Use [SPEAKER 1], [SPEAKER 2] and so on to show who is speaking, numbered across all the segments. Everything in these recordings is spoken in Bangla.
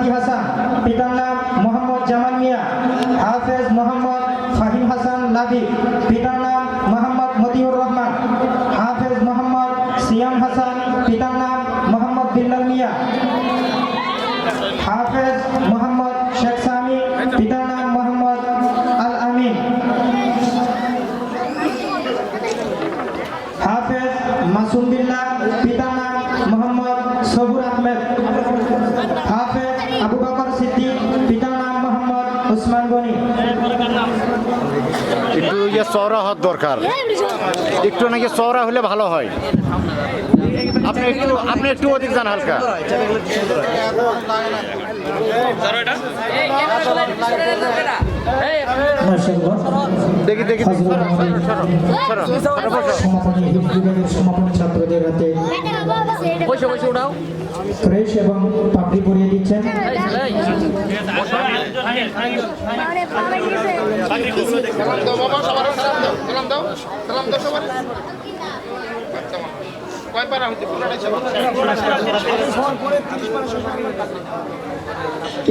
[SPEAKER 1] মাহাদি হাসান, পিতার নাম মোহাম্মদ জামাল মিয়া। হাফেজ মোহাম্মদ ফাহিম হাসান লাবি, পিতার নাম মোহাম্মদ মতিউর রহমান। হাফেজ মোহাম্মদ সিয়াম হাসান, পিতার নাম মোহাম্মদ বিল্লাল মিয়া। হাফেজ মোহাম্মদ শেখ সামি, পিতার নাম মোহাম্মদ আল আমিন। হাফেজ মাসুম বিল্লাহ, পিতার নাম মোহাম্মদ সবুর আহমেদ। হাফেজ আবু বকর সিদ্দিক, পিতার নাম মোহাম্মদ উসমান গনি।
[SPEAKER 2] একটু চওড়া হওয়ার দরকার, একটু নাকি চওড়া হলে ভালো হয়। আপনি একটু অধিক যান হালকা। দেখি দেখি
[SPEAKER 1] সমাপনী ছাত্রদের হাতে ক্রেশ এবং পাপড়ি পরিয়ে দিচ্ছেন।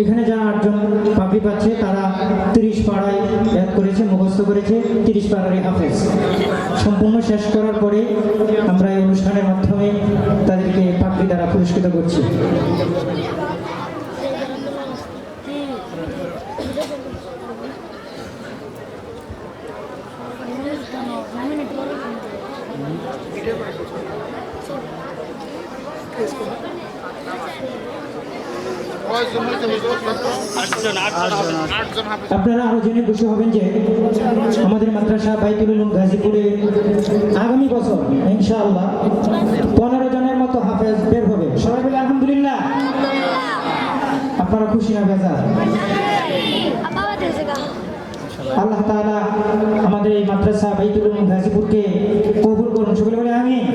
[SPEAKER 1] এখানে যারা 8 জন পাপড়ি পাচ্ছে তারা 30 পাড়ায় এক করেছে, মুখস্থ করেছে। 30 পাড়ারই হাফেজ সম্পূর্ণ শেষ করার পরে আমরা এই অনুষ্ঠানের মাধ্যমে তাদেরকে পাপড়ি দ্বারা পুরস্কৃত করছি। আপনারা আরো জেনে খুশি হবেন যে আমাদের মাদ্রাসা বাইতুল উলুম গাজীপুরে আগামী বছর ইনশাআল্লাহ 15 জনের মতো হাফেজ বের হবে। সবাই বলে আলহামদুলিল্লাহ। আপনারা খুশি না বেজার? আল্লাহ তাআলা আমাদের এই মাদ্রাসা বাইতুল উলুম গাজীপুরকে কবুল করুন। সবাই বলে আমিন।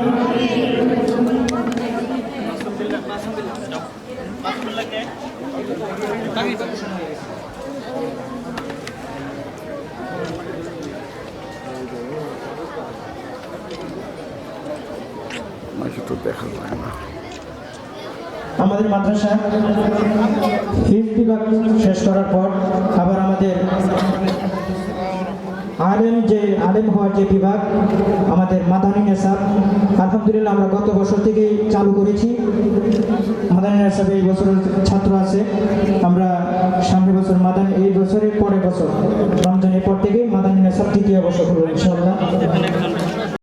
[SPEAKER 1] আমাদের মাদ্রাসা হিফজ বিভাগ শেষ করার পর আবার আমাদের আলেম হওয়ার যে বিভাগ আমাদের মাদানী নেসাব, আলহামদুলিল্লাহ আমরা গত বছর থেকে চালু করেছি। মাদানী নেসাবে এই বছরের ছাত্র আছে। আমরা সামনের বছর এই বছরের পরের বছর রমজানের পর থেকে মাদানী নেসাব 3য় বর্ষ করবো ইনশাআল্লাহ।